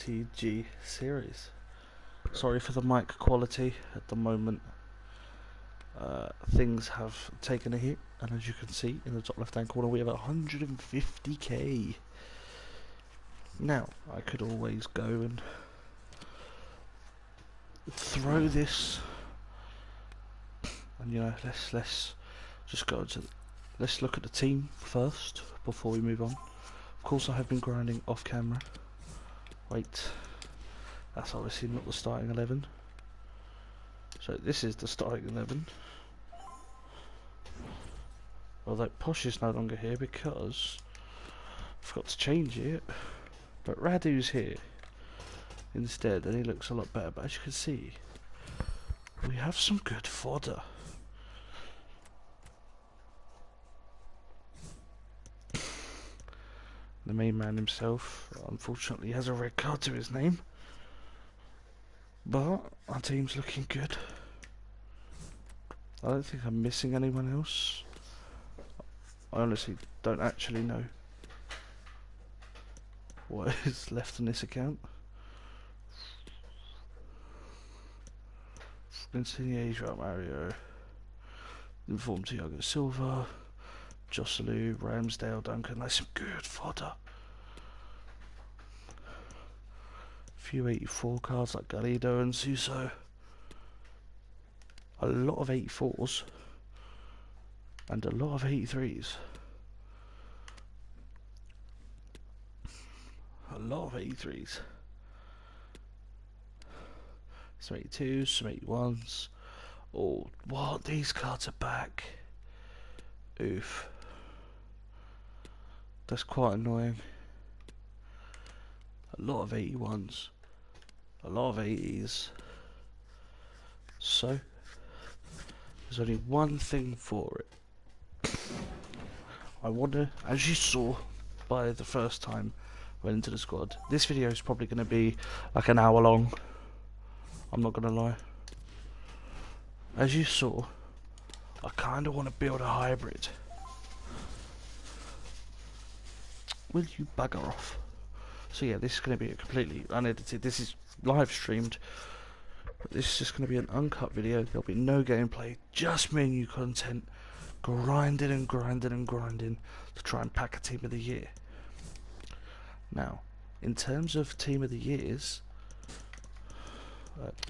TG series. Sorry for the mic quality at the moment. Things have taken a hit, and as you can see in the top left hand corner, we have 150k. Now, I could always go and throw this, and let's just go to. Let's look at the team first before we move on. Of course, I have been grinding off camera. Wait, that's obviously not the starting 11. So this is the starting 11. Although Posh is no longer here because I forgot to change it. But Radu's here instead, and he looks a lot better. But as you can see, we have some good fodder. The main man himself, unfortunately, has a red card to his name. But our team's looking good. I don't think I'm missing anyone else. I honestly don't actually know what is left on this account. Insigne, João Mario, Informed Thiago Silva, Joselu, Ramsdale, Duncan. That's some good fodder. A few 84 cards like Garrido and Suso. A lot of 84s and a lot of 83s. A lot of 83s. Some 82s, some 81s. Oh, what? These cards are back. Oof. That's quite annoying. A lot of 81s. A lot of 80s. So, there's only one thing for it. I wonder, as you saw by the first time I went into the squad, this video is probably going to be like an hour long. I'm not going to lie. As you saw, I kind of want to build a hybrid. Will you bugger off? So yeah, this is going to be a completely unedited. This is live streamed. But this is just going to be an uncut video. There'll be no gameplay, just me and you content, grinding and grinding and grinding to try and pack a team of the year. Now, in terms of team of the years,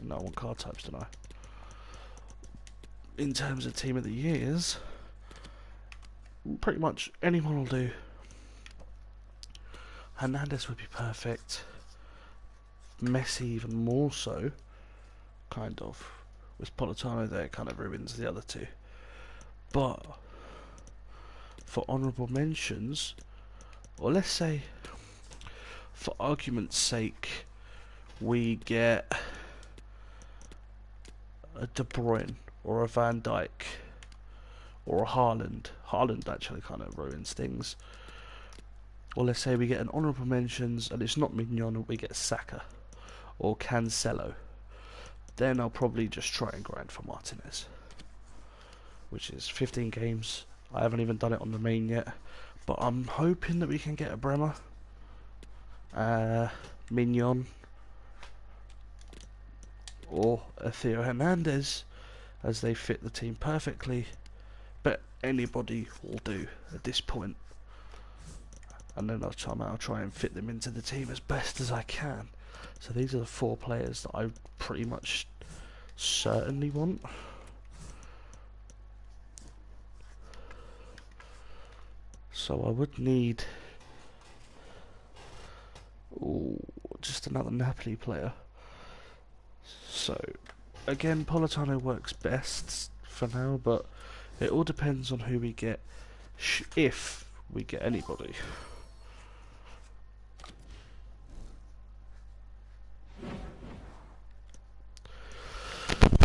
no, I want card types, don't I? In terms of team of the years, pretty much anyone will do. Hernandez would be perfect. Messi even more so. Kind of. With Politano there, it kind of ruins the other two. But for honourable mentions, or let's say, for argument's sake, we get a De Bruyne or a Van Dijk or a Haaland. Haaland actually kind of ruins things. Or let's say we get an honourable mentions and it's not Mignon, we get Saka or Cancelo. Then I'll probably just try and grind for Martinez, which is 15 games. I haven't even done it on the main yet, but I'm hoping that we can get a Bremer, Mignon, or a Theo Hernandez, as they fit the team perfectly. But anybody will do at this point. And then I'll try and fit them into the team as best as I can. So these are the 4 players that I pretty much certainly want. So I would need just another Napoli player. So again, Politano works best for now, but it all depends on who we get, if we get anybody.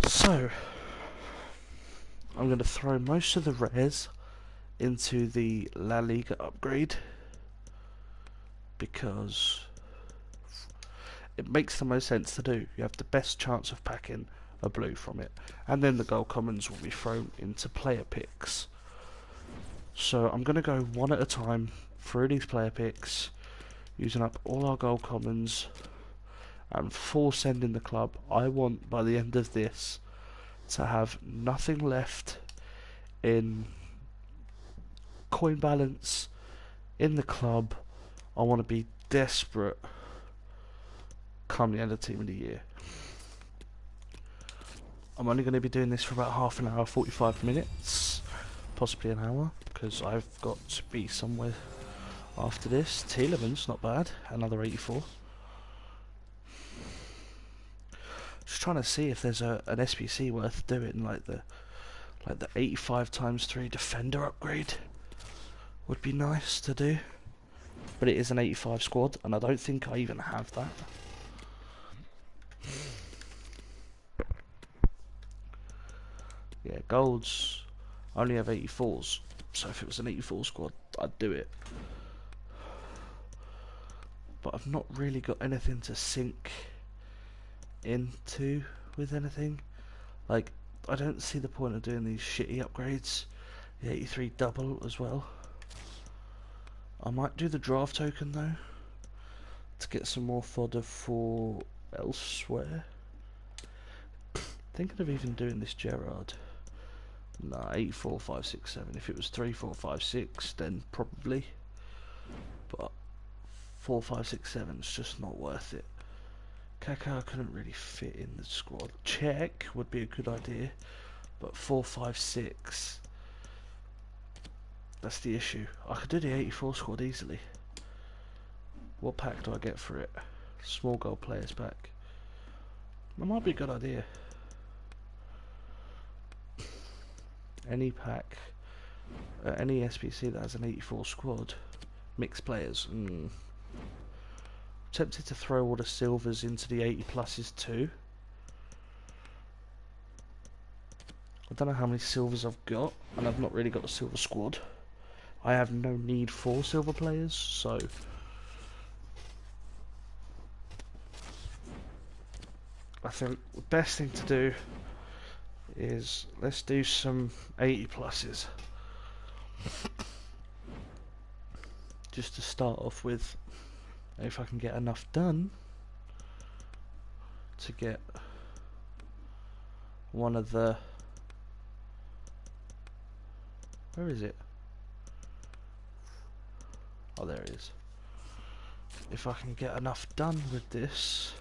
So, I'm going to throw most of the rares into the La Liga upgrade because it makes the most sense to do. You have the best chance of packing a blue from it, and then the gold commons will be thrown into player picks. So I'm going to go one at a time through these player picks, using up all our gold commons and full send in the club. I want by the end of this to have nothing left in coin balance in the club. I want to be desperate come the end of Team of the Year. I'm only going to be doing this for about half an hour, 45 minutes, possibly an hour, because I've got to be somewhere after this. Tielemans, not bad, another 84. Just trying to see if there's an SBC worth doing, like the 85 times 3 defender upgrade would be nice to do. But it is an 85 squad, and I don't think I even have that. Yeah, golds only have 84s, so if it was an 84 squad, I'd do it. But I've not really got anything to sink into with anything. Like, I don't see the point of doing these shitty upgrades. The 83 double as well. I might do the draft token though, to get some more fodder for elsewhere. Thinking of even doing this Gerrard. Nah, 8, 4, 5, 6, 7. If it was 3, 4, 5, 6, then probably. But 4, 5, 6, 7 is just not worth it. Kaká couldn't really fit in the squad. Check would be a good idea, but 4, 5, 6. That's the issue. I could do the 84 squad easily. What pack do I get for it? Small goal players pack. That might be a good idea. Any pack, any SPC that has an 84 squad, mixed players. Tempted to throw all the silvers into the 80 pluses too. I don't know how many silvers I've got, and I've not really got a silver squad. I have no need for silver players, so I think the best thing to do is let's do some 80 pluses just to start off with. If I can get enough done to get one of the, where is it? Oh, there it is. If I can get enough done with this,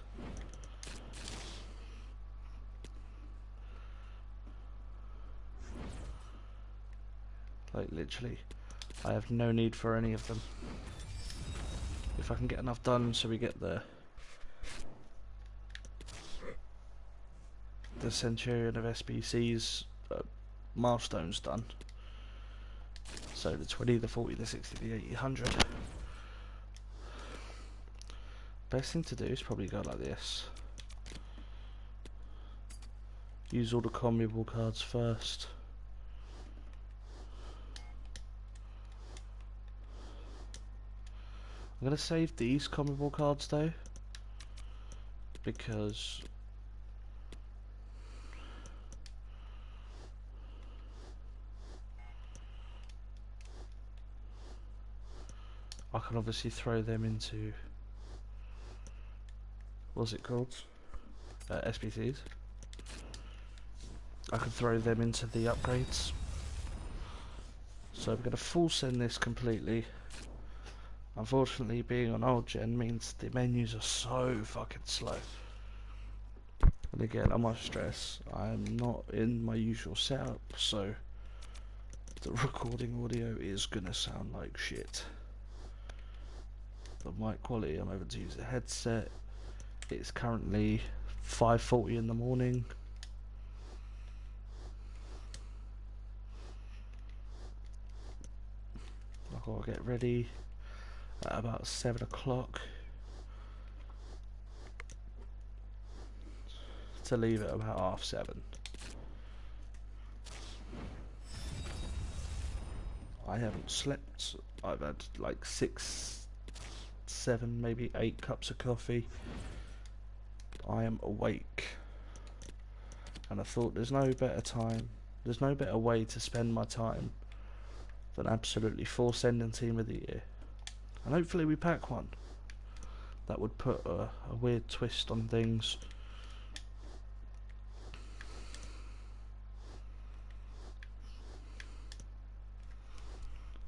like literally, I have no need for any of them. If I can get enough done so we get the Centurion of SBC's milestones done. So the 20, the 40, the 60, the 80, 100. Best thing to do is probably go like this. Use all the combinable cards first. I'm going to save these combinable cards though, because I can obviously throw them into, what's it called? SPCs. I can throw them into the upgrades. So I'm going to full send this completely. Unfortunately, being on old gen means the menus are so fucking slow. And again, I must stress, I'm not in my usual setup, so the recording audio is gonna sound like shit. The mic quality, I'm able to use a headset. It's currently 5:40 in the morning. I've got to get ready at about 7 o'clock to leave at about 7:30. I haven't slept. I've had like 6, 7, maybe 8 cups of coffee. I am awake, and I thought there's no better way to spend my time than absolutely full sending Team of the Year. And hopefully we pack one. that would put a weird twist on things.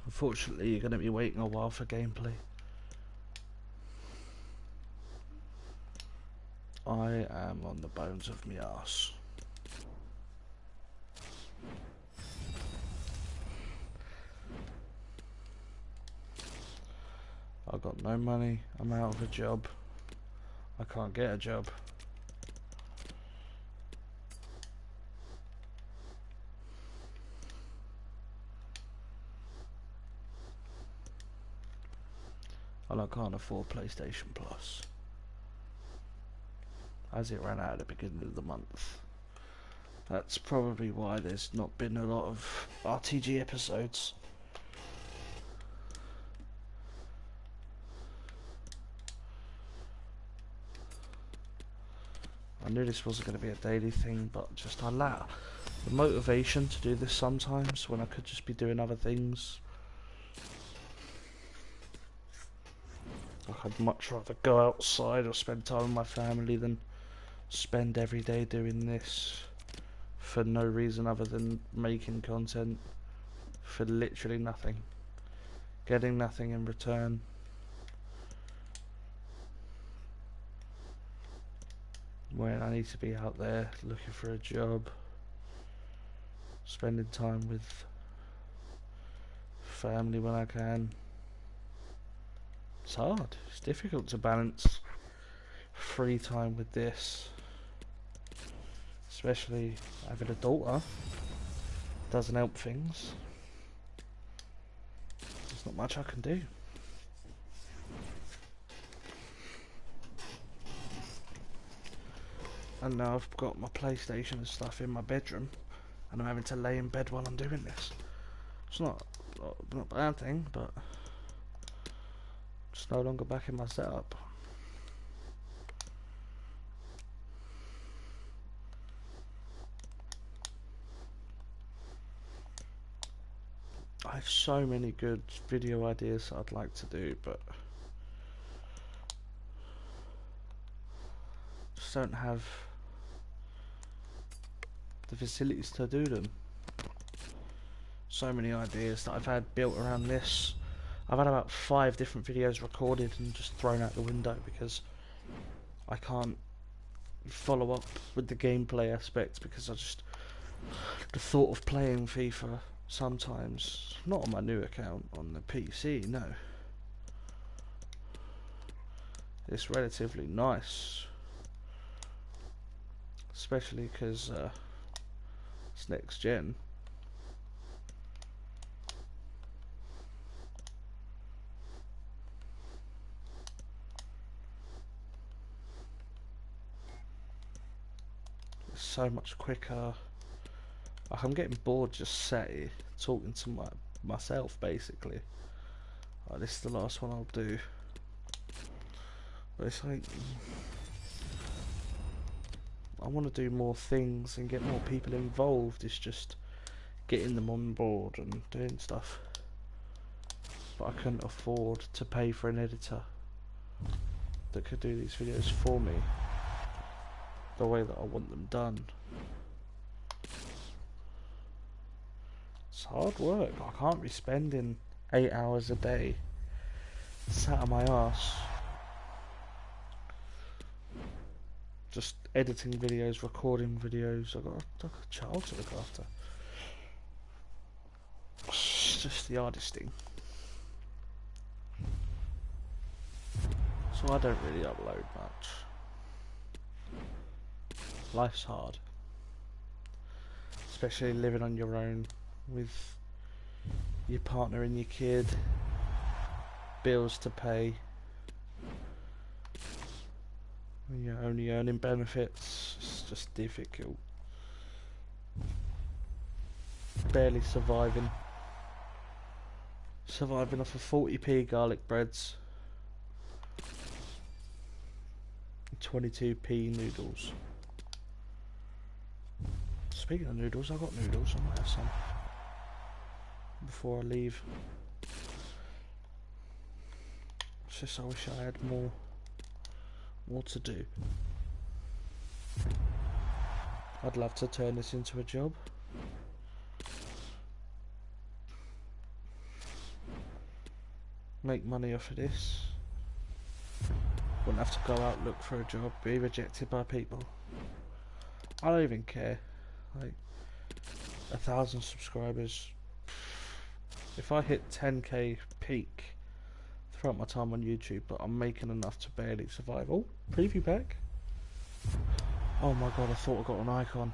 Unfortunately, you're going to be waiting a while for gameplay. I am on the bones of my arse. I've got no money, I'm out of a job, I can't get a job. And I can't afford PlayStation Plus, as it ran out at the beginning of the month. That's probably why there's not been a lot of RTG episodes. I knew this wasn't going to be a daily thing, but just I lack the motivation to do this sometimes when I could just be doing other things. Like I'd much rather go outside or spend time with my family than spend every day doing this for no reason other than making content for literally nothing, getting nothing in return. When I need to be out there looking for a job, spending time with family when I can. It's hard, it's difficult to balance free time with this, especially having a daughter. Doesn't help things. There's not much I can do. And now I've got my PlayStation and stuff in my bedroom, and I'm having to lay in bed while I'm doing this. It's not a bad thing, but it's no longer back in my setup. I have so many good video ideas that I'd like to do, but just don't have the facilities to do them. So many ideas that I've had built around this. I've had about 5 different videos recorded and just thrown out the window because I can't follow up with the gameplay aspect, because the thought of playing FIFA sometimes, not on my new account on the PC, no, it's relatively nice, especially because it's next gen. It's so much quicker. Like, I'm getting bored just sat here talking to myself basically. Like, this is the last one I'll do. But it's like, I want to do more things and get more people involved. It's just getting them on board and doing stuff. But I couldn't afford to pay for an editor that could do these videos for me the way that I want them done. It's hard work. I can't be spending 8 hours a day sat on my ass just editing videos, recording videos. I've got a child to look after. It's just the hardest thing. So I don't really upload much. Life's hard, especially living on your own with your partner and your kid, bills to pay, and you're only earning benefits. It's just difficult. Barely surviving off of 40p garlic breads, 22p noodles. Speaking of noodles, I got noodles. I might have some before I leave. It's just I wish I had more what to do. I'd love to turn this into a job. Make money off of this. Wouldn't have to go out look for a job, be rejected by people. I don't even care. Like 1,000 subscribers. If I hit 10k peak throughout my time on YouTube, but I'm making enough to barely survive. Oh, preview pack. Oh my god, I thought I got an icon.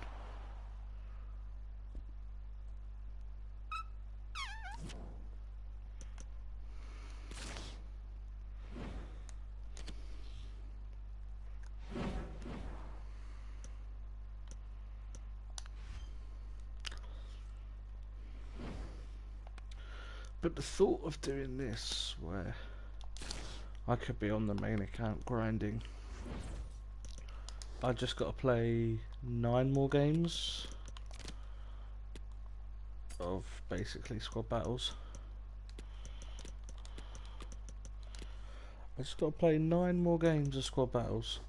But the thought of doing this, where I could be on the main account grinding, I just got to play 9 more games of basically squad battles. I just got to play 9 more games of squad battles,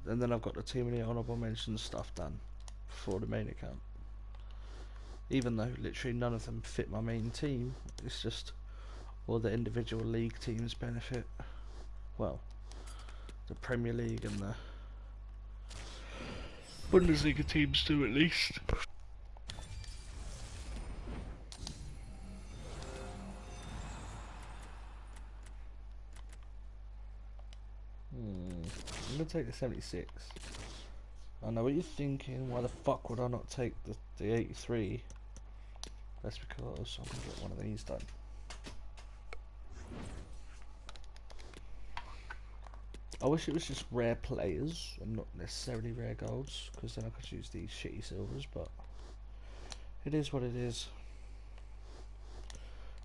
and then I've got the team and the honourable mention stuff done for the main account. Even though literally none of them fit my main team, it's just all the individual league teams benefit. Well, the Premier League and the Bundesliga teams do at least. I'm gonna take the 76. I know what you're thinking, why the fuck would I not take the 83? That's because I'm gonna get one of these done. I wish it was just rare players and not necessarily rare golds, because then I could use these shitty silvers, but it is what it is.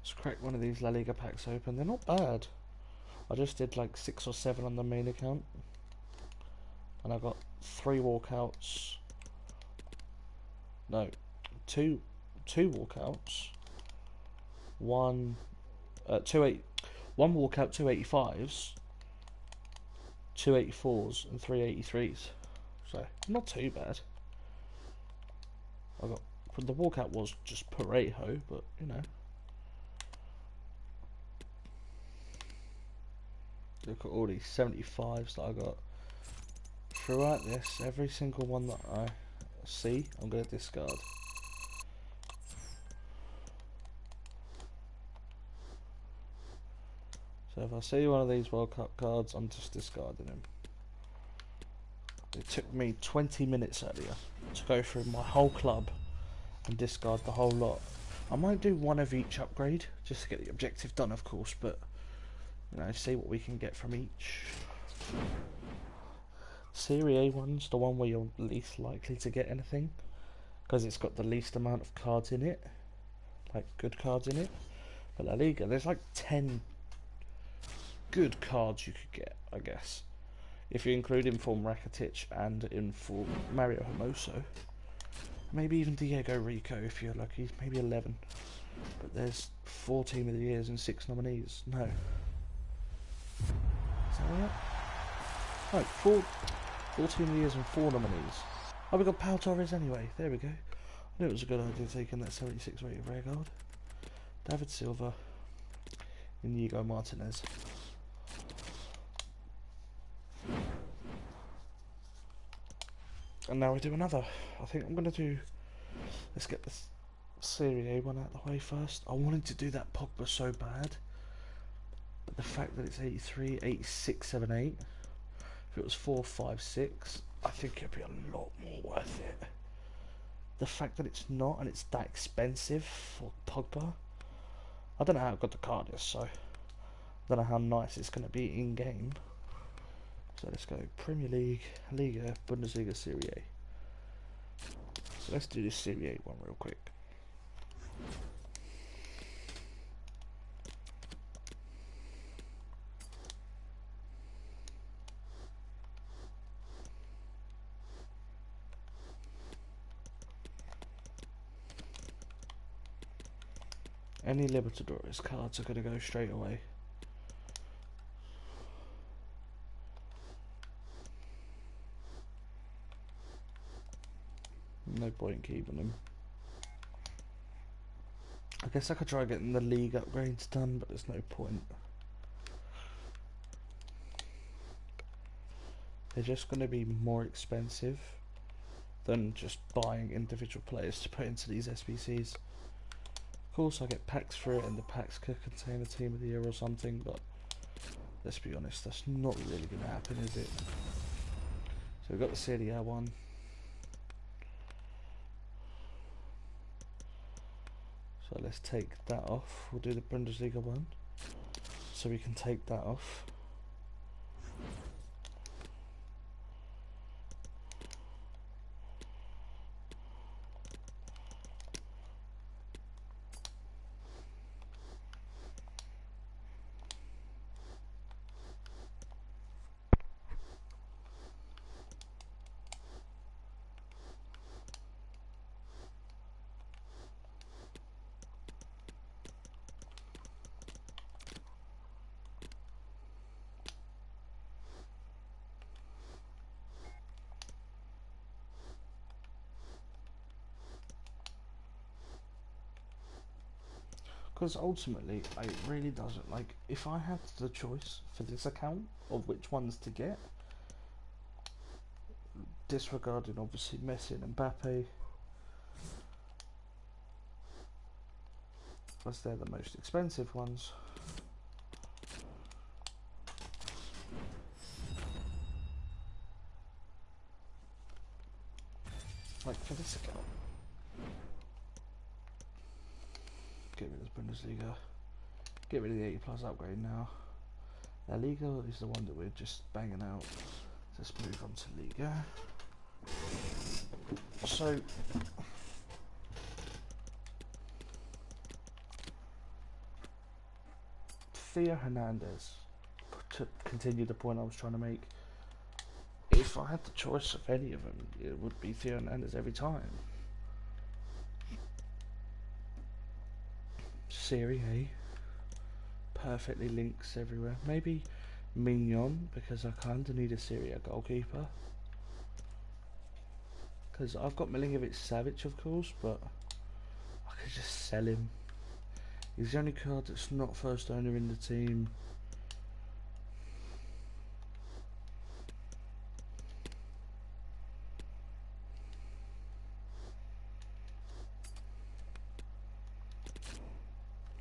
Let's crack one of these La Liga packs open. They're not bad. I just did like 6 or 7 on the main account, and I got 3 walkouts. No, two walkouts. One walkout, 2 85s, 2 84s, and 3 83s. So not too bad. The walkout was just Parejo, but you know. Look at all these 75s that I got. Throughout this, every single one that I see, I'm going to discard. So if I see one of these World Cup cards, I'm just discarding them. It took me 20 minutes earlier to go through my whole club and discard the whole lot. I might do one of each upgrade, just to get the objective done of course, but you know, see what we can get from each. Serie A one's the one where you're least likely to get anything, because it's got the least amount of cards in it, like good cards in it. But La Liga, there's like 10 good cards you could get, I guess, if you include Inform Rakitic and Inform Mario Hermoso. Maybe even Diego Rico if you're lucky, maybe 11. But there's 4 Team of the Years and 6 nominees. No. Is that right? No, 4 Team of the Years and 4 nominees. Oh, we got Pau Torres anyway. There we go. I knew it was a good idea taking that 76 rated rare gold. David Silva, Inigo Martinez. And now we do another. I think I'm going to do... Let's get this Serie A one out of the way first. I wanted to do that Pogba so bad. But the fact that it's 83, 86, 78... If it was 4, 5, 6, I think it'd be a lot more worth it. The fact that it's not, and it's that expensive for Pogba. I don't know how good the card is, so I don't know how nice it's going to be in game. So let's go Premier League, Liga, Bundesliga, Serie A. So let's do this Serie A one real quick. Any Libertadores cards are going to go straight away. No point keeping him. I guess I could try getting the league upgrades done, but there's no point. They're just going to be more expensive than just buying individual players to put into these SBCs. Of course I get packs for it, and the packs could contain a team of the year or something, but let's be honest, that's not really going to happen, is it? So we've got the Serie A one. So let's take that off. We'll do the Bundesliga one. So we can take that off. Because ultimately, it really doesn't, like, if I had the choice for this account of which ones to get, disregarding obviously Messi and Mbappe, because they're the most expensive ones. Like for this account, get rid of Bundesliga, get rid of the 80 plus upgrade now. La Liga is the one that we're just banging out. Let's move on to Liga. So Theo Hernandez, to continue the point I was trying to make, if I had the choice of any of them, it would be Theo Hernandez every time. Serie A, perfectly links everywhere. Maybe Mignon, because I kind of need a Serie A goalkeeper. Because I've got Milinkovic-Savic, of course, but I could just sell him. He's the only card that's not first owner in the team.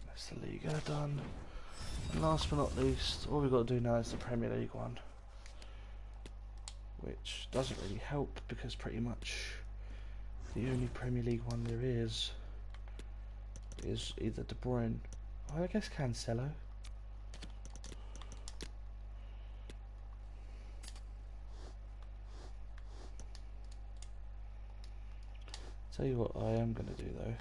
That's the Liga done. And last but not least, all we've got to do now is the Premier League one, which doesn't really help because pretty much the only Premier League one there is either De Bruyne, or I guess Cancelo. Tell you what I am going to do though.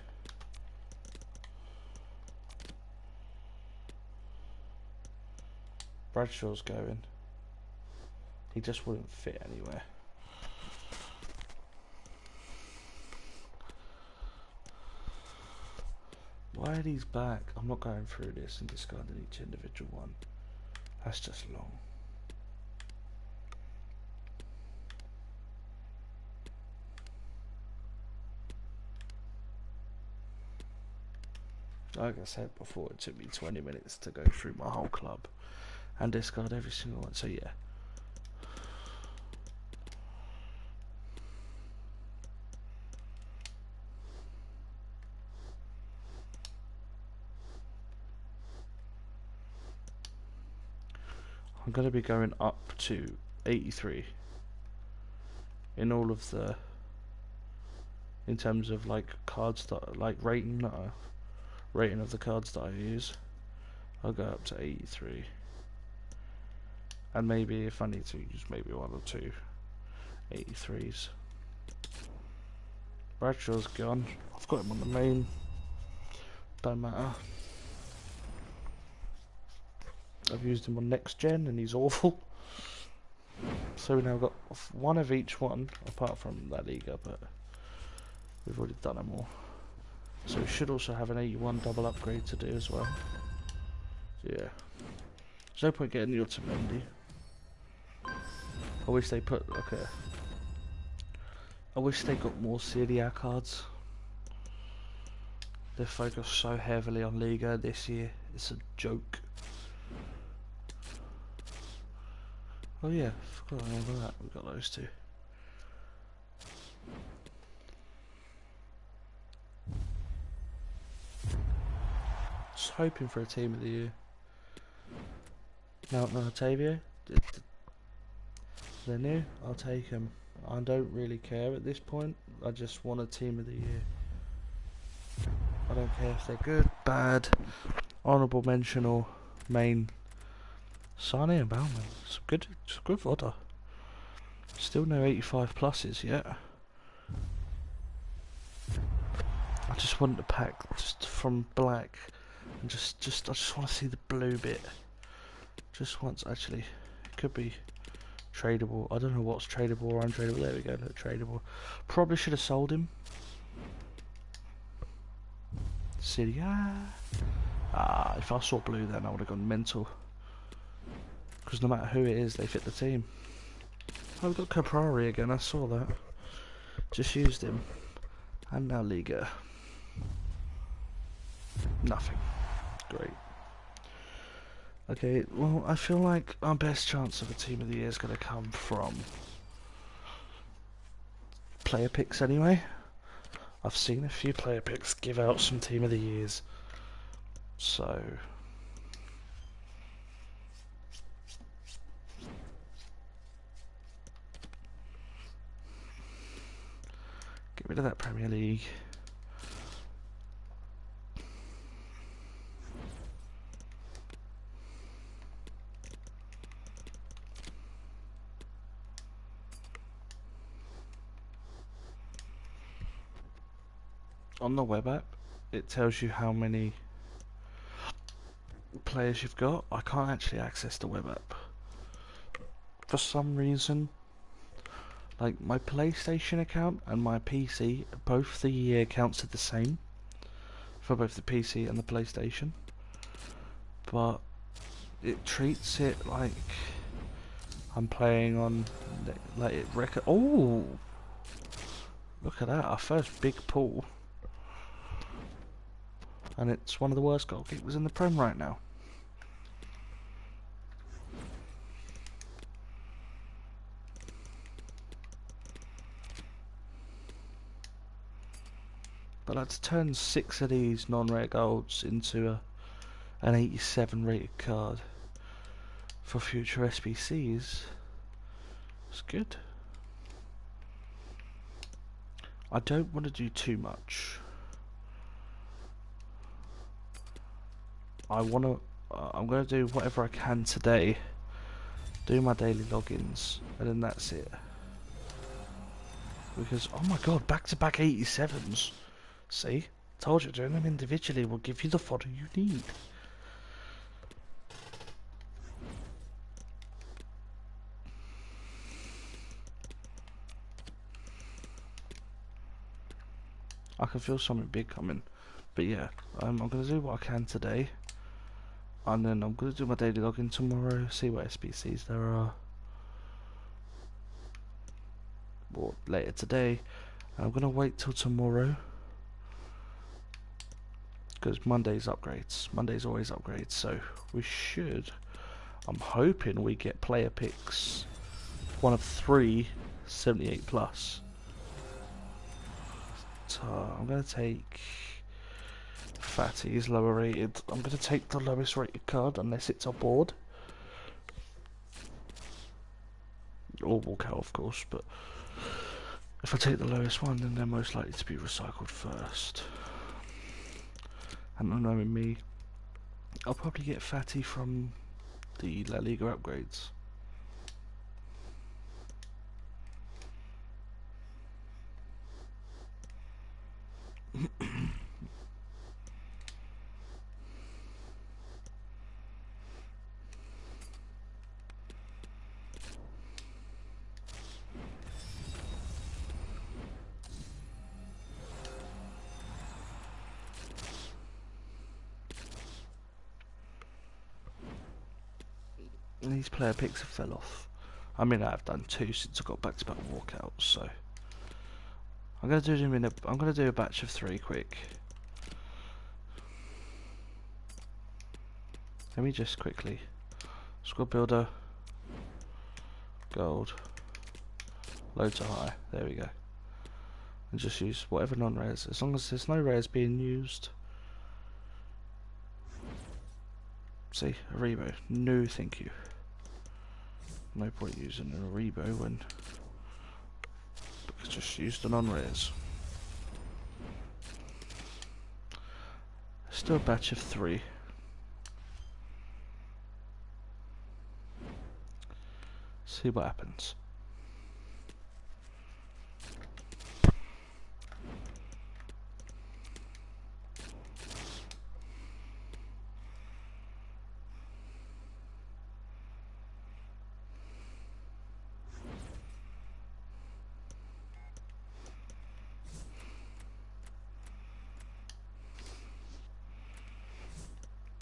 Bradshaw's going. He just wouldn't fit anywhere. Why are these back? I'm not going through this and discarding each individual one. That's just long. Like I said before, it took me 20 minutes to go through my whole club and discard every single one, so yeah. I'm going to be going up to 83 in all of the, in terms of like cards that, like rating of the cards that I use. I'll go up to 83. And maybe if I need to use maybe one or two 83s. Bradshaw's gone. I've got him on the main. Don't matter. I've used him on next gen and he's awful. So we now got one of each one, apart from La Liga, but we've already done them all. So we should also have an 81 double upgrade to do as well. So yeah. There's no point getting the Otamendi. I wish they put like I wish they got more Serie A cards. They focus so heavily on Liga this year. It's a joke. Oh yeah, forgot all about that. We got those two. Just hoping for a team of the year. No, Otavio. They're new. I'll take them. I don't really care at this point. I just want a team of the year. I don't care if they're good, bad, honourable mention or main. Sane and Bauman. Some good fodder. Still no 85 pluses yet. I just want the pack just from black, and I just want to see the blue bit. Just once, actually. It could be tradable. I don't know what's tradable or untradeable. There we go. Look, tradable. Probably should have sold him. City. If I saw blue, then I would have gone mental. Because no matter who it is, they fit the team. Oh, we've got Caprari again. I saw that. Just used him. And now Liga. Nothing. Great. Okay, well, I feel like our best chance of a team of the year is going to come from player picks anyway. I've seen a few player picks give out some team of the years. So get rid of that Premier League. On the web app, it tells you how many players you've got. I can't actually access the web app. For some reason, like my PlayStation account and my PC, both the accounts are the same. For both the PC and the PlayStation. But it treats it like I'm playing on, like it oh! Look at that, our first big pull. And it's one of the worst goalkeepers in the Prem right now. But let's turn 6 of these non-rare golds into an 87 rated card for future SBCs. It's good. I don't want to do too much. I'm going to do whatever I can today. Do my daily logins, and then that's it. Because, oh my god, back-to-back 87s. See? Told you, doing them individually will give you the fodder you need. I can feel something big coming. But yeah, I'm going to do what I can today. And then I'm going to do my daily login tomorrow, see what SBCs there are. Or later today. And I'm going to wait till tomorrow. Because Monday's upgrades. Monday's always upgrades, so we should. I'm hoping we get player picks. One of 3 78 plus. So I'm going to take Fatty's lower rated. I'm going to take the lowest rated card unless it's a board. Or walkout, of course, but if I take the lowest one, then they're most likely to be recycled first. And knowing me, I'll probably get Fatty from the La Liga upgrades. These player picks have fell off. I mean, I've done 2 since I got back-to-back walkouts, so I'm gonna do them in a. I'm gonna do a batch of 3 quick. Let me just quickly. Squad builder. Gold. Low to high. There we go. And just use whatever non-rares, as long as there's no rares being used. See, a Rebo. No, thank you. No point using a Rebo when it's just use the non-rares. Still a batch of 3. See what happens.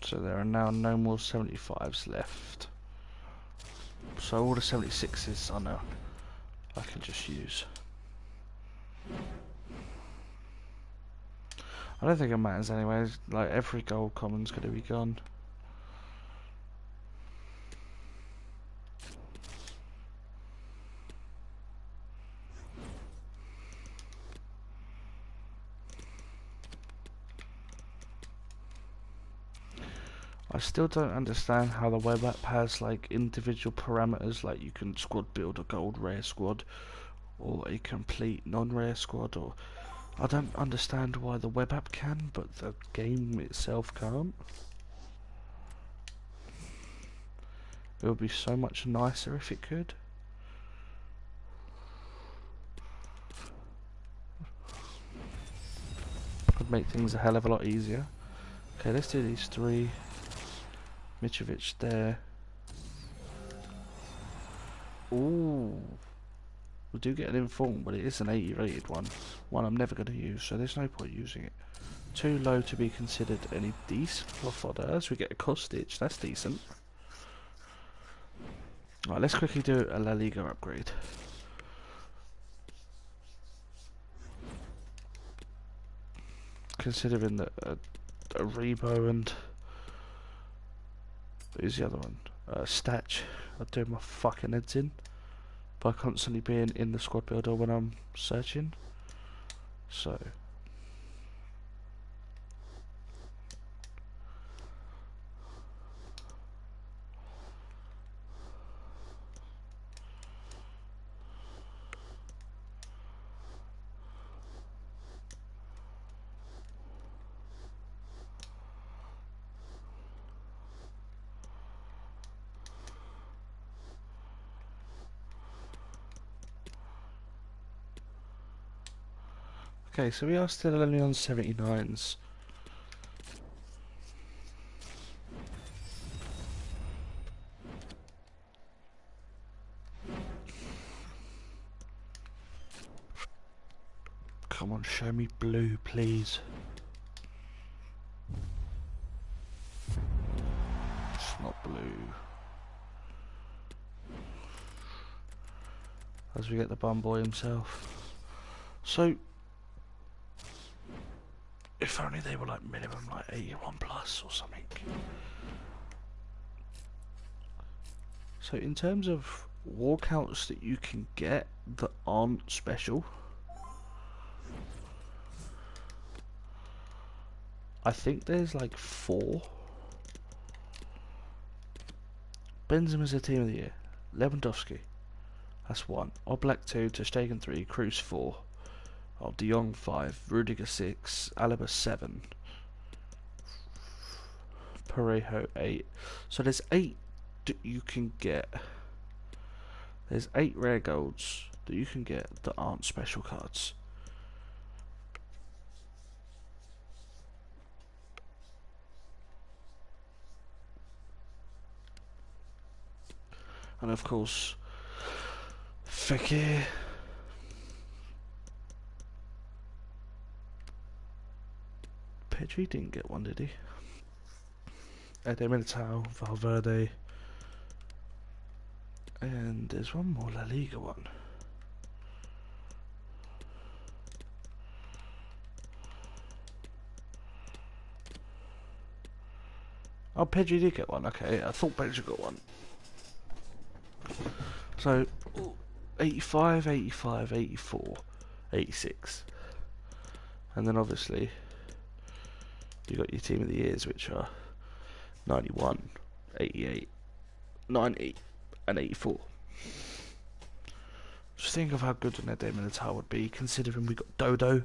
So there are now no more 75s left. So all the 76s I know I can just use. I don't think it matters anyway, like every gold common's gonna be gone. I still don't understand how the web app has like individual parameters, like you can squad build a gold rare squad or a complete non-rare squad, or I don't understand why the web app can but the game itself can't. It would be so much nicer if it could. Would make things a hell of a lot easier. Okay, let's do these 3. Mitrovic there. Ooh. We do get an inform, but it is an 80 rated one. One I'm never going to use, so there's no point using it. Too low to be considered any decent for fodder. So we get a Kostic, that's decent. Right, let's quickly do a La Liga upgrade. Considering that a Rebo and... who's the other one? Statch. I'd do my fucking heads in by constantly being in the squad builder when I'm searching. So okay, so we are still only on 79s. Come on, show me blue, please. It's not blue. As we get the bum boy himself. So, if only they were like minimum like 81 plus or something. So in terms of walkouts that you can get that aren't special, I think there's like 4. Benzema's a team of the year. Lewandowski, that's 1. Oblak 2, Ter Stegen 3, Kroos 4. Oh, De Jong 5, Rudiger 6, Alaba 7, Parejo 8. So there's 8 that you can get. There's 8 rare golds that you can get that aren't special cards. And of course, Fekir. Pedri didn't get one, did he? Ede Militao, Valverde. And there's one more La Liga one. Oh, Pedri did get one. Okay, I thought Pedri got one. So, 85, 85, 84, 86. And then obviously, you got your team of the years, which are 91, 88, 90, and 84. Just think of how good an Ede Militao would be, considering we got Dodo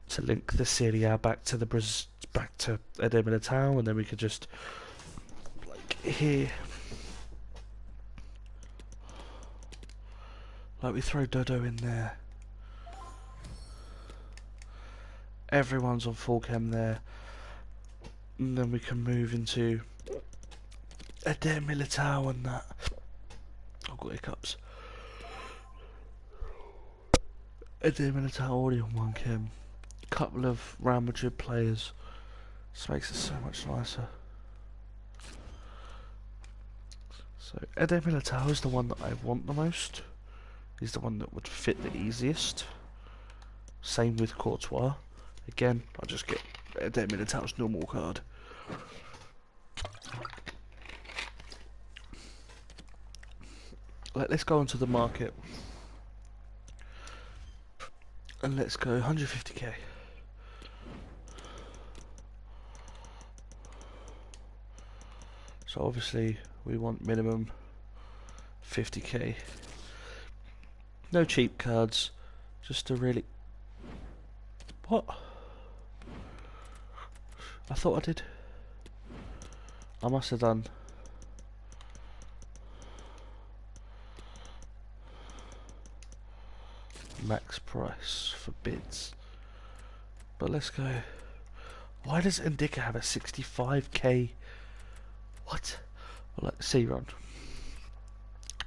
to link the Serie A back to back to Ede Militao, and then we could just like here, like we throw Dodo in there. Everyone's on full chem there, and then we can move into Ede Militao and that. I've got hiccups. Ede Militao already on one chem. Couple of Real Madrid players. This makes it so much nicer. So Ede Militao is the one that I want the most. He's the one that would fit the easiest. Same with Courtois. Again, I'll just get Ede Militao's normal card. Let's go onto the market. And let's go 150k. So obviously we want minimum 50k. No cheap cards, just to really... What? I thought I did. I must have done. Max price for bids. But let's go. Why does Ndicka have a 65k? What? Well, let's see, Ron.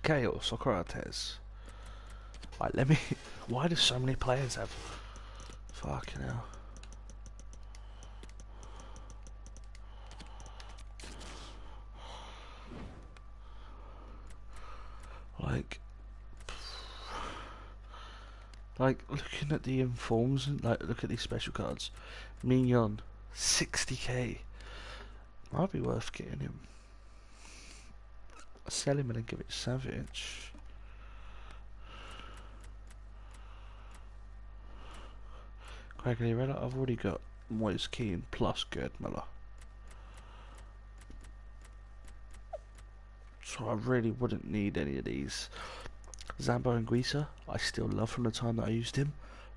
Chaos Socrates. Right, let me... Why do so many players have... Fucking hell. Like, looking at the informs, and like, look at these special cards. Mignon, 60k. Might be worth getting him. Sell him and give it Savage. Quagliarella, I've already got Moise Keane plus Gerd Muller. So I really wouldn't need any of these. Zambo and Guisa, I still love from the time that I used him,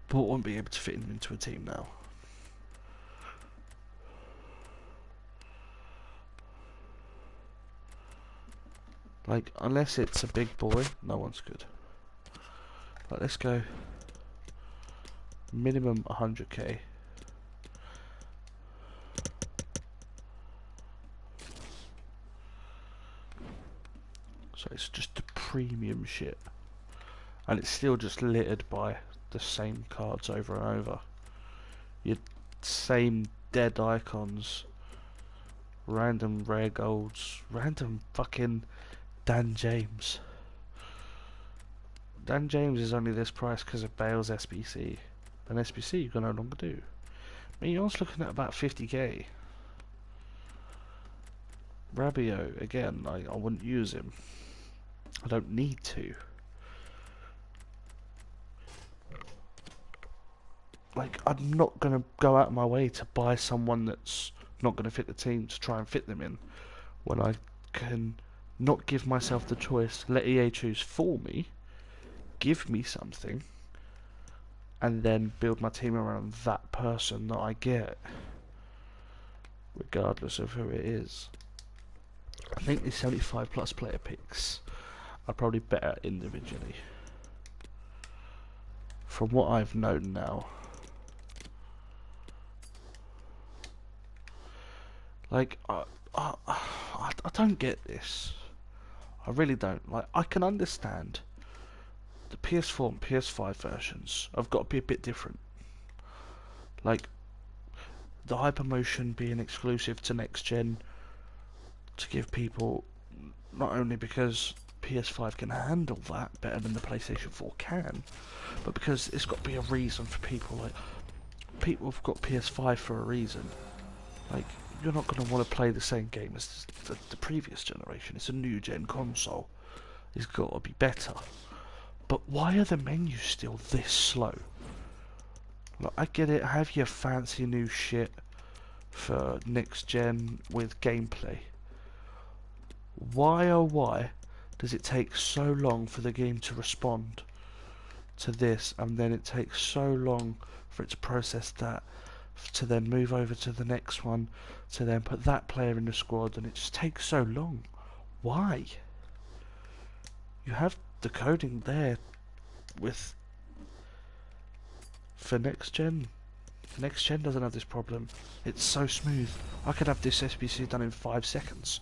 but won't be able to fit him into a team now. Like, unless it's a big boy, no one's good. But let's go minimum 100k. So it's just the premium shit. And it's still just littered by the same cards over and over. Your same dead icons. Random rare golds. Random fucking Dan James. Dan James is only this price because of Bale's SBC. An SBC you can no longer do. Mignon's looking at about 50k. Rabiot, again, I wouldn't use him. I don't need to. Like, I'm not going to go out of my way to buy someone that's not going to fit the team to try and fit them in, when I can not give myself the choice, let EA choose for me, give me something, and then build my team around that person that I get, regardless of who it is. I think the 75 plus player picks are probably better individually. From what I've known now. Like, I don't get this. I really don't. Like, I can understand the PS4 and PS5 versions have got to be a bit different. Like, the Hypermotion being exclusive to next gen to give people, not only because PS5 can handle that better than the PlayStation 4 can, but because it's got to be a reason for people. Like, people have got PS5 for a reason. Like, you're not going to want to play the same game as the previous generation. It's a new gen console. It's got to be better. But why are the menus still this slow? Like, I get it, have your fancy new shit for next gen with gameplay. Why, oh why, does it take so long for the game to respond to this, and then it takes so long for it to process that, to then move over to the next one, to then put that player in the squad, and it just takes so long? Why? You have the coding there with for next gen. Next gen doesn't have this problem. It's so smooth. I could have this SBC done in 5 seconds.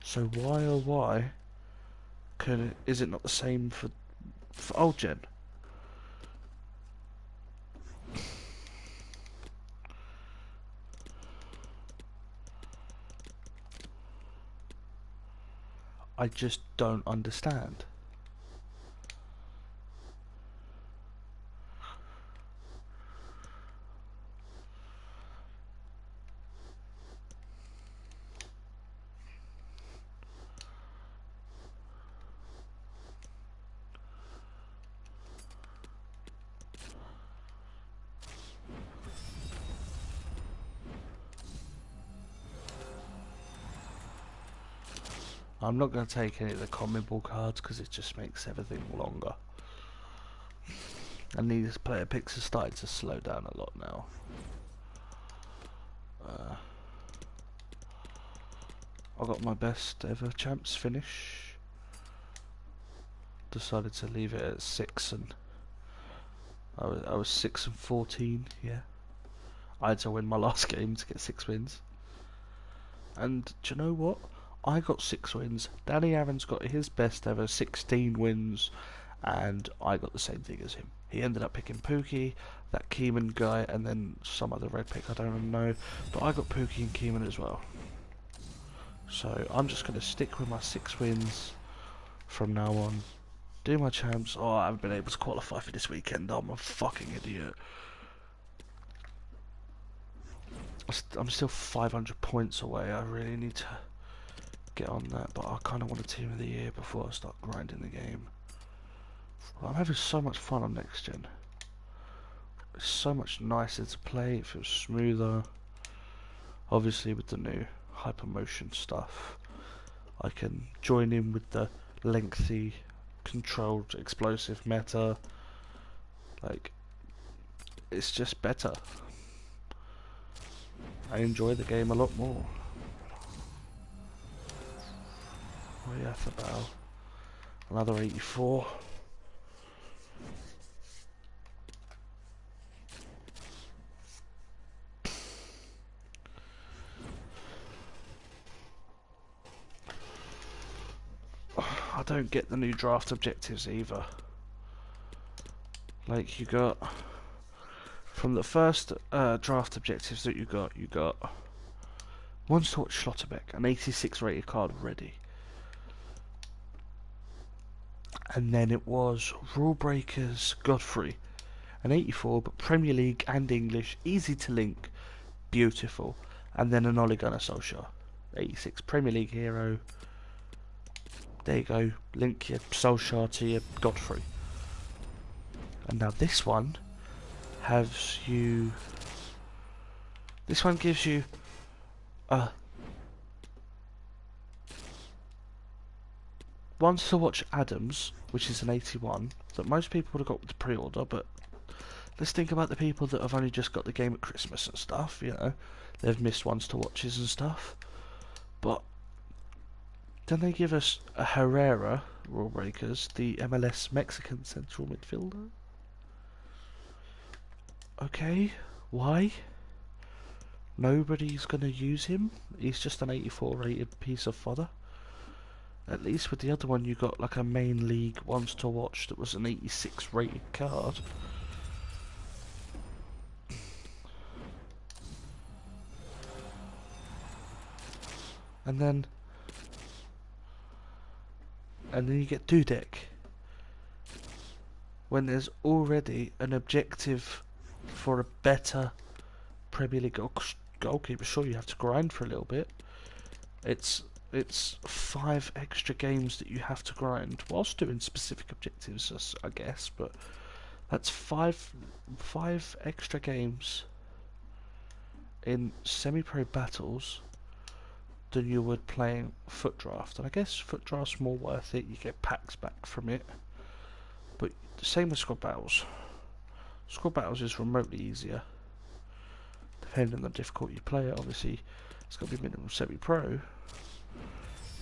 So why oh why is it not the same for old gen? I just don't understand. I'm not going to take any of the common ball cards because it just makes everything longer. And these player picks are starting to slow down a lot now. I got my best ever champs finish. Decided to leave it at 6, and I was 6 and 14. Yeah, I had to win my last game to get 6 wins. And do you know what? I got 6 wins. Danny Aaron's got his best ever 16 wins, and I got the same thing as him. He ended up picking Pookie, that Keeman guy, and then some other red pick I don't know. But I got Pookie and Keeman as well. So I'm just going to stick with my 6 wins from now on. Do my champs. Oh, I haven't been able to qualify for this weekend. I'm a fucking idiot. I'm still 500 points away. I really need to get on that, but I kind of want a team of the year before I start grinding the game. I'm having so much fun on next gen. It's so much nicer to play. It feels smoother. Obviously with the new hypermotion stuff, I can join in with the lengthy controlled explosive meta. Like, it's just better. I enjoy the game a lot more. Oh yeah, about another 84. I don't get the new draft objectives either. Like, you got from the first draft objectives that you got ones to watch Schlotterbeck, an 86 rated card ready. And then it was Rule Breakers Godfrey, an 84, but Premier League and English, easy to link, beautiful. And then an Ole Gunnar Solskjaer, 86, Premier League hero. There you go, link your Solskjaer to your Godfrey. And now this one has you. This one gives you ones to watch Adams, which is an 81 that most people would have got with the pre-order, but let's think about the people that have only just got the game at Christmas and stuff. You know, they've missed ones to watches and stuff. But then they give us a Herrera, Rule Breakers, the MLS Mexican central midfielder. Okay, why? Nobody's gonna use him. He's just an 84 rated piece of fodder. At least with the other one you got like a main league ones to watch that was an 86 rated card. And then you get Dudek when there's already an objective for a better Premier League goalkeeper, sure you have to grind for a little bit. It's 5 extra games that you have to grind whilst doing specific objectives, I guess. But that's five extra games in semi-pro battles than you would playing foot draft. And I guess foot draft's more worth it. You get packs back from it. But the same with squad battles. Squad battles is remotely easier, depending on the difficulty you play it. Obviously, it's got to be minimum semi-pro.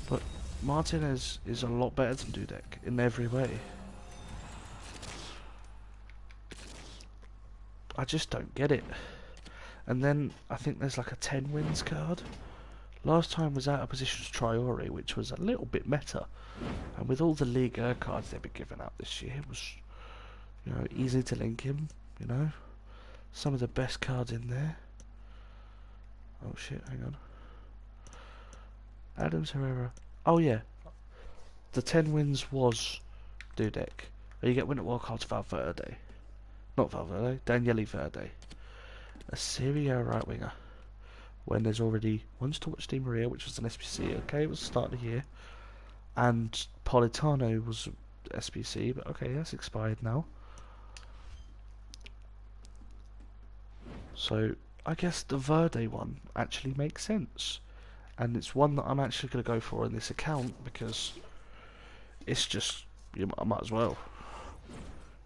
But Martinez is a lot better than Dudek in every way. I just don't get it. And then I think there's like a 10 wins card. Last time was out of positions Traore, which was a little bit meta. And with all the Liga cards they've been giving out this year, it was, you know, easy to link him, you know. Some of the best cards in there. Oh shit, hang on. Adams Herrera. Oh yeah. The 10 wins was Dudek. You get winner wildcards Valverde. Not Valverde, Daniele Verde. A Serie A right winger. When there's already one to watch Di Maria, which was an SPC, okay, it was the start of the year. And Politano was SPC, but okay, that's expired now. So I guess the Verde one actually makes sense. And it's one that I'm actually going to go for in this account because it's just, I might as well.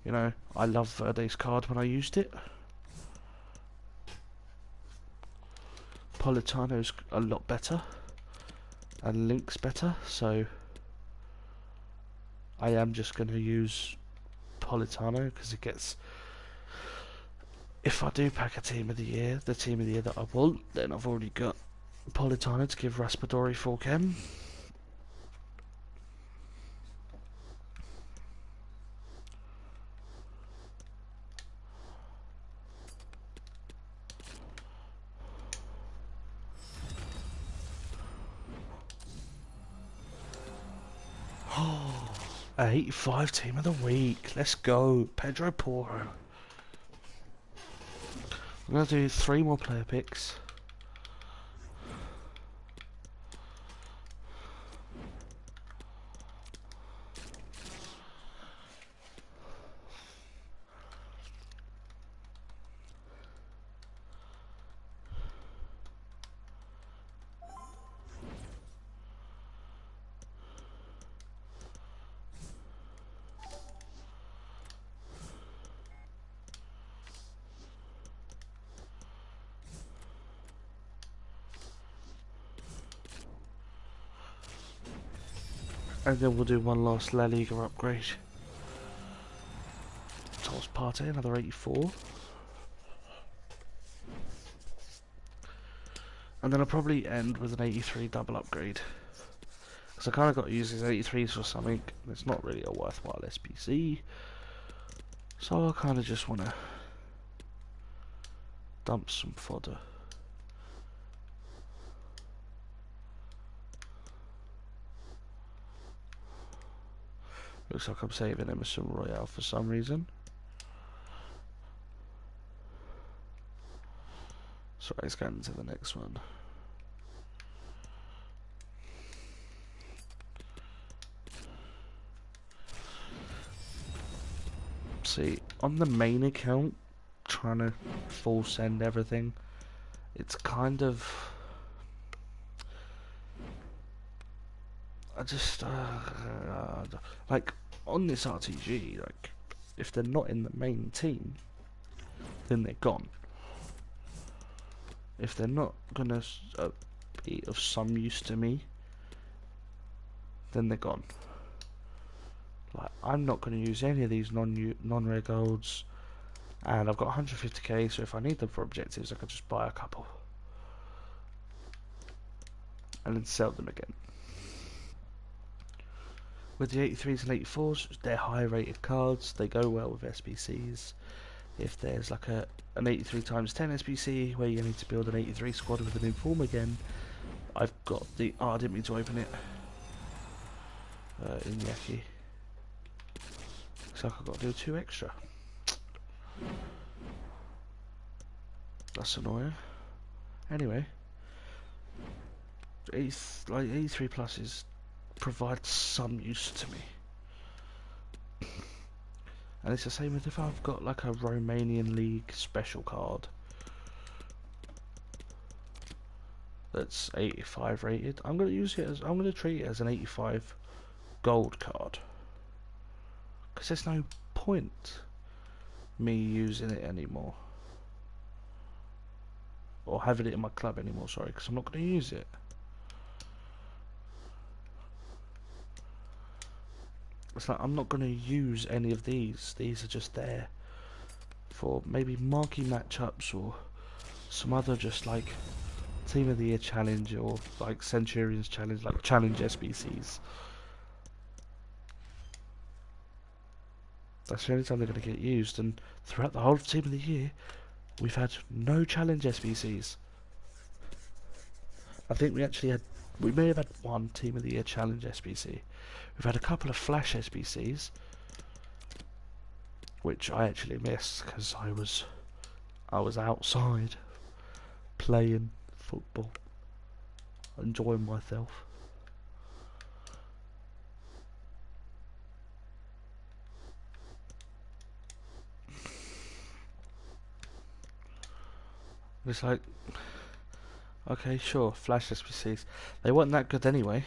You know, I love Verde's card when I used it. Politano's a lot better and Link's better, so I am just going to use Politano because it gets, if I do pack a team of the year, the team of the year that I want, then I've already got Politano to give Raspadori 4 chem. Oh, 85 team of the week. Let's go. Pedro Porro. I'm going to do 3 more player picks. And then we'll do one last La Liga upgrade. Thomas Partey, another 84. And then I'll probably end with an 83 double upgrade. Because I kind of got to use these 83s for something. And it's not really a worthwhile SPC. So I kind of just want to dump some fodder. Looks like I'm saving Emerson Royale for some reason. Sorry, let's go into the next one. See, on the main account, trying to full send everything, it's kind of... I just, like, on this RTG, like, if they're not in the main team, then they're gone. If they're not gonna be of some use to me, then they're gone. Like, I'm not gonna use any of these non-rare golds, and I've got 150k, so if I need them for objectives, I can just buy a couple. And then sell them again. With the 83s and 84s, they're high rated cards, they go well with SBCs. If there's like an 83 times 10 SBC where you need to build an 83 squad with an inform again, I've got the... Oh, I didn't mean to open it. Iñaki. Looks like I've got to do 2 extra. That's annoying. Anyway, 83 pluses provide some use to me. And it's the same as if I've got like a Romanian League special card that's 85 rated. I'm going to treat it as an 85 gold card. Because there's no point me using it anymore. Or having it in my club anymore, sorry, because I'm not going to use it. It's like I'm not going to use any of these. These are just there for maybe marquee matchups or some other just like Team of the Year challenge or like Centurions challenge, like challenge SBCs. That's the only time they're going to get used, and throughout the whole of Team of the Year, we've had no challenge SBCs. I think we may have had one Team of the Year challenge SBC. We've had a couple of flash SBCs, which I actually missed because I was outside playing football, enjoying myself. It's like, okay, sure, flash SBCs. They weren't that good anyway.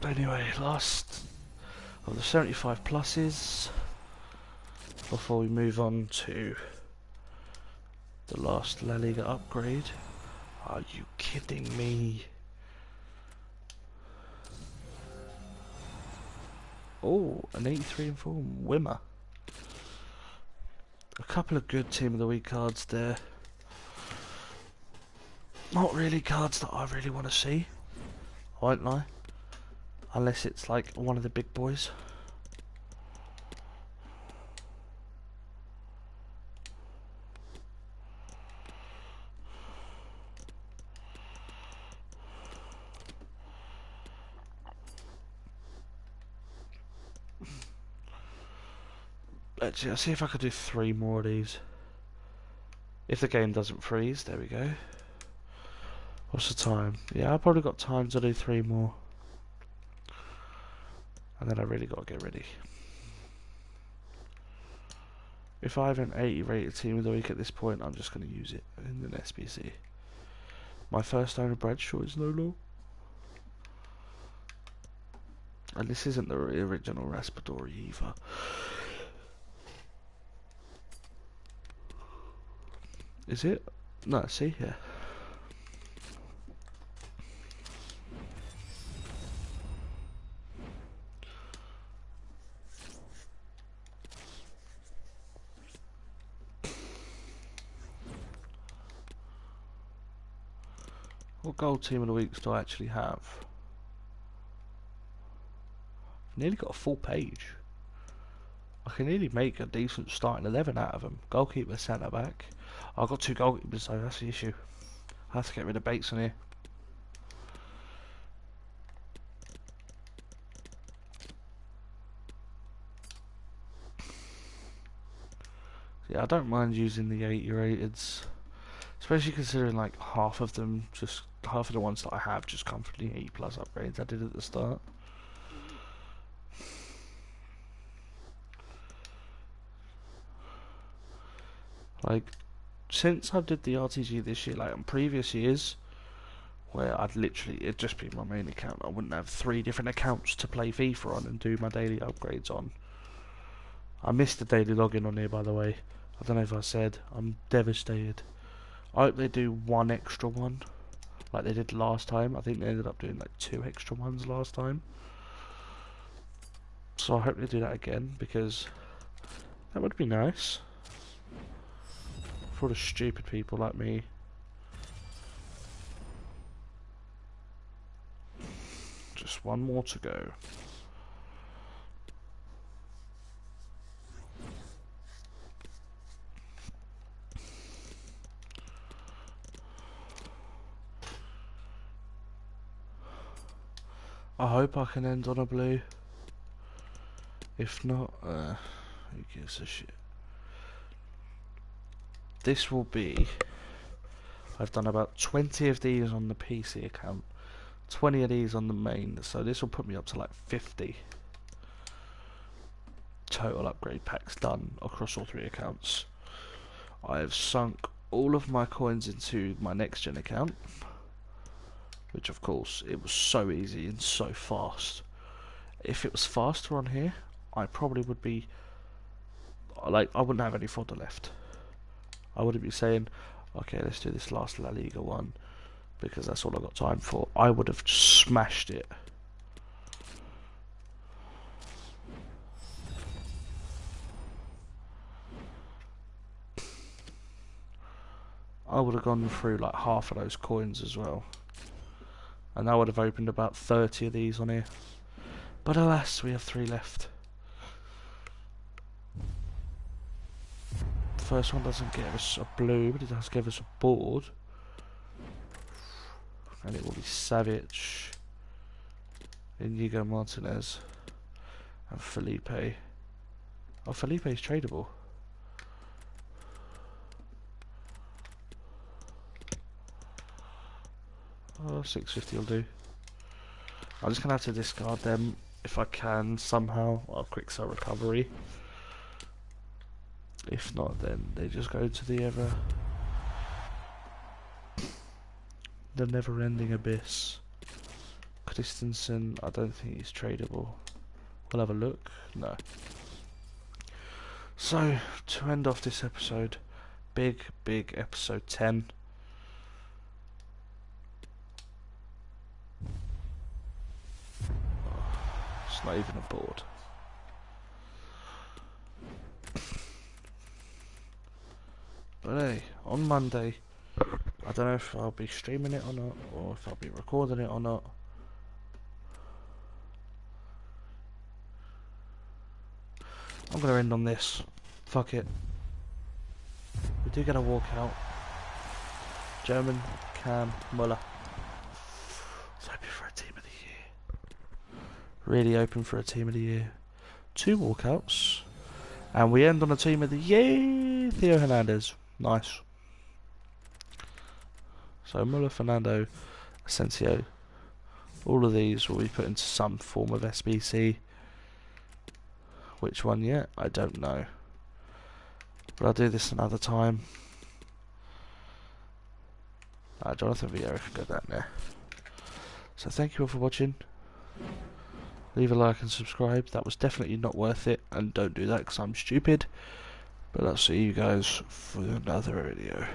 Anyway, last of the 75 pluses before we move on to the last La Liga upgrade. Are you kidding me? Oh, an 83 in form, Wimmer. A couple of good Team of the Week cards there. Not really cards that I really want to see, I won't lie. Unless it's like one of the big boys. Actually, I'll see if I could do 3 more of these. If the game doesn't freeze, there we go. What's the time? Yeah, I've probably got time to do 3 more. And then I really got to get ready. If I have an 80 rated Team of the Week at this point, I'm just going to use it in an SBC. My first owner Bradshaw is Lolo. And this isn't the original Raspadori either. Is it? No, see, yeah. What gold Team of the Weeks do I actually have? I've nearly got a full page. I can nearly make a decent starting 11 out of them. Goalkeeper, centre back. I've got 2 goalkeepers, so that's the issue. I have to get rid of Bates on here. Yeah, I don't mind using the 80 rateds, especially considering like half of the ones that I have just come from the 80 plus upgrades I did at the start. Like, since I did the RTG this year, like in previous years, where it'd just be my main account, I wouldn't have 3 different accounts to play FIFA on and do my daily upgrades on. I missed the daily login on here, by the way. I don't know if I said. I'm devastated. I hope they do 1 extra one, like they did last time. I think they ended up doing like 2 extra ones last time. So I hope they do that again, because that would be nice. For the stupid people like me. Just 1 more to go. I hope I can end on a blue. If not, Who gives a shit? This will be... I've done about 20 of these on the PC account, 20 of these on the main, so this will put me up to like 50 total upgrade packs done across all 3 accounts. I've sunk all of my coins into my next gen account, which of course it was so easy and so fast. If it was faster on here, I probably would be like, I wouldn't have any fodder left. I wouldn't be saying, okay, let's do this last La Liga one, because that's all I got time for. I would have smashed it. I would have gone through like half of those coins as well. And I would have opened about 30 of these on here. But alas, we have 3 left. First one doesn't give us a blue, but it does give us a board. And it will be Savic, Inigo Martinez, and Felipe. Oh, Felipe is tradable. Oh, 650 will do. I'm just gonna have to discard them if I can somehow. I'll quick sell recovery. If not, then they just go to the never-ending abyss. Christensen, I don't think he's tradable. We'll have a look. No. So, to end off this episode, big episode 10. It's not even a board. But hey, on Monday, I don't know if I'll be streaming it or not, or if I'll be recording it or not. I'm gonna end on this. Fuck it. We do get a walkout. German, Cam, Muller. It's hoping for a team of the year. Really open for a team of the year. 2 walkouts. And we end on a team of the year. Theo Hernandez. Nice. So Muller, Fernando, Asensio. All of these will be put into some form of SBC. Which one yet? I don't know. But I'll do this another time. Jonathan Vieira can go down there. So thank you all for watching. Leave a like and subscribe. That was definitely not worth it. And don't do that because I'm stupid. But I'll see you guys for another video.